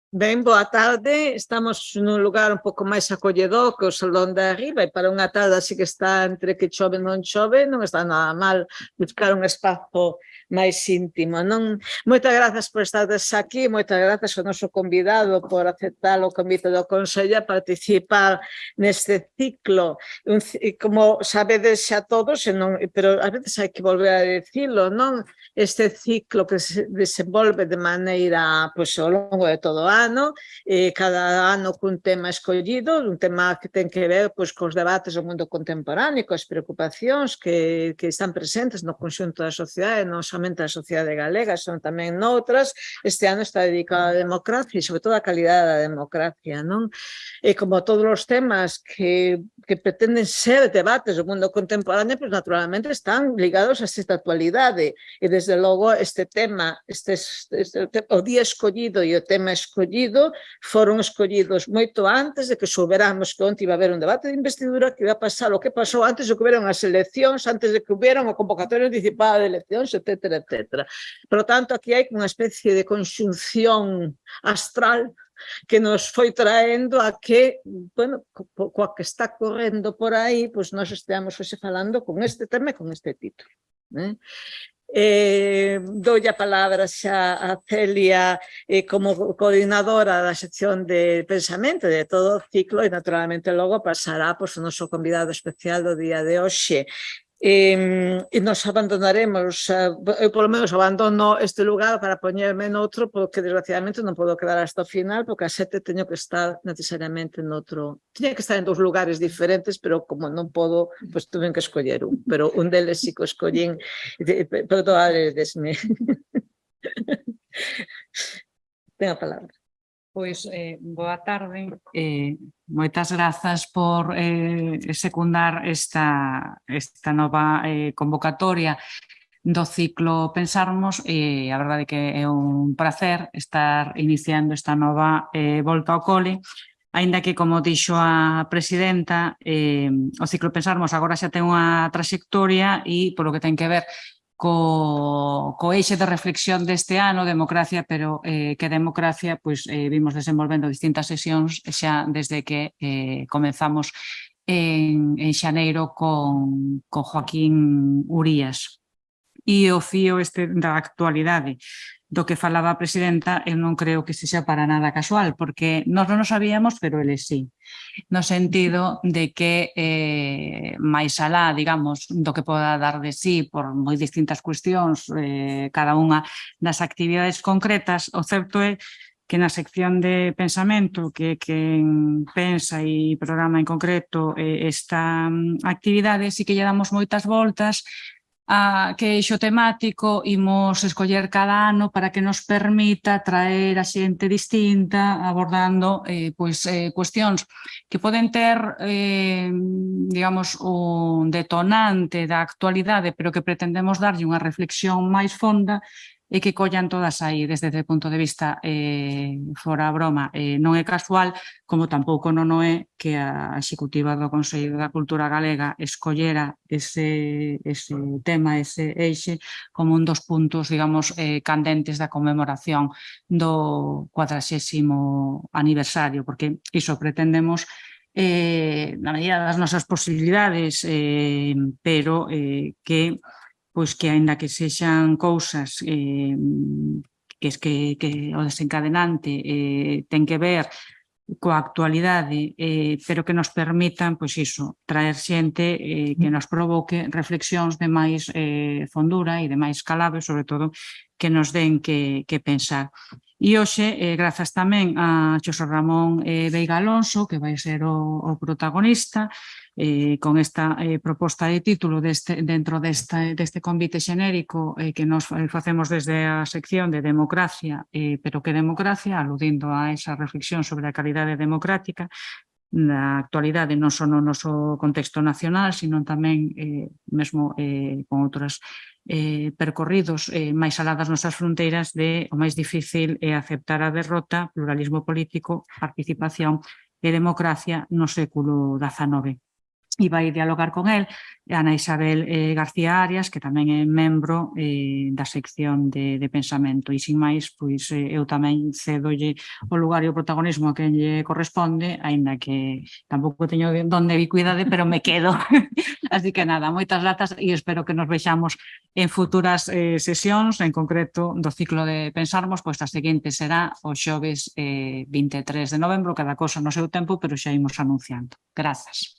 Ben, boa tarde. Estamos nun lugar un pouco máis acolledor que o Salón de Arriba e para unha tarde así que está entre que chove e non chove, non está nada mal buscar un espazo máis íntimo, non? Moitas grazas por estades aquí, moitas grazas ao noso convidado por aceptar o convite do Consello a participar neste ciclo. Como sabedes xa todos, pero a veces hai que volver a dicilo, non? Este ciclo que se desenvolve de maneira ao longo de todo o ano, cada ano cun tema escollido, un tema que ten que ver cos debates do mundo contemporáneo, coas preocupacións que están presentes no conxunto da sociedade, non somente da sociedade galega, son tamén noutras. Este ano está dedicado á democracia e, sobre todo, á calidade da democracia, non? E como todos os temas que pretenden ser debates do mundo contemporáneo, pois naturalmente están ligados a esta actualidade. E, desde logo, este tema, o día escollido e o tema escollido foron escollidos moito antes de que souberamos que onte iba a haber un debate de investidura, que iba a pasar o que pasou antes de que hubieran as eleccións, antes de que hubieran a convocatoria anticipada de eleccións, etcétera, etcétera. Por lo tanto, aquí hai unha especie de conxunción astral que nos foi traendo a que, bueno, coa que está correndo por aí, pois nós esteamos hoxe falando con este tema e con este título. Doulle a palabra xa a Celia como coordinadora da sección de pensamento de todo o ciclo e naturalmente logo pasará o noso convidado especial do día de hoxe. E nos abandonaremos, eu polo menos abandono este lugar para poñerme noutro, porque desgraciadamente non podo quedar hasta o final, porque a 7 teño que estar necesariamente noutro, tiña que estar en 2 lugares diferentes, pero como non podo, pois tuve que escoller un, pero un deles sí que o escollín, perdonadesme. Ten a palabra. Pois, boa tarde. Moitas grazas por secundar esta nova convocatoria do ciclo Pensarmos. A verdade que é un placer estar iniciando esta nova volta ao cole, aínda que, como dixo a presidenta, o ciclo Pensarmos agora xa ten unha traxectoria e polo que ten que ver co eixe de reflexión deste ano, democracia, pero que democracia vimos desenvolvendo distintas sesións xa desde que comenzamos en xaneiro con Joaquín Urías. E o fío da actualidade do que falaba a presidenta, eu non creo que sexa para nada casual, porque nós non o sabíamos, pero eles sí. No sentido de que máis alá, digamos, do que poda dar de sí por moi distintas cuestións, cada unha das actividades concretas, o certo é que na sección de pensamento, que quen pensa e programa en concreto esta actividade, sí que lle damos moitas voltas a que eixo temático imos escoller cada ano para que nos permita traer a xente distinta abordando cuestións que poden ter, digamos, un detonante da actualidade, pero que pretendemos darlle unha reflexión máis fonda e que collan todas aí desde o punto de vista fora a broma. Non é casual, como tampouco non o é que a executiva do Consello da Cultura Galega escollera ese tema, ese eixe, como un dos puntos, digamos, candentes da conmemoración do 40º aniversario, porque iso pretendemos na medida das nosas posibilidades, pero que aínda que sexan cousas que o desencadenante ten que ver coa actualidade, pero que nos permitan, traer xente que nos provoque reflexións de máis fondura e de máis calado, sobre todo que nos den que pensar. E hoxe, grazas tamén a Xosé Ramón Veiga Alonso, que vai ser o protagonista, con esta proposta de título dentro deste convite xenérico que nos facemos desde a sección de democracia, pero que democracia, aludindo a esa reflexión sobre a calidade democrática na actualidade, non só no noso contexto nacional, sino tamén mesmo con outros percorridos máis alá das nosas fronteiras de o máis difícil é aceptar a derrota, pluralismo político, participación e democracia no século XIX. e vai dialogar con el Ana Isabel García Arias, que tamén é membro da sección de pensamento. E, sin máis, pois eu tamén cedolle o lugar e o protagonismo a quen lle corresponde, aínda que tampouco teño donde ubicuidade, pero me quedo. Así que nada, moitas grazas e espero que nos vexamos en futuras sesións, en concreto do ciclo de Pensarmos, pois a seguinte será o xoves 23 de novembro, cada cosa no seu tempo, pero xa imos anunciando. Grazas.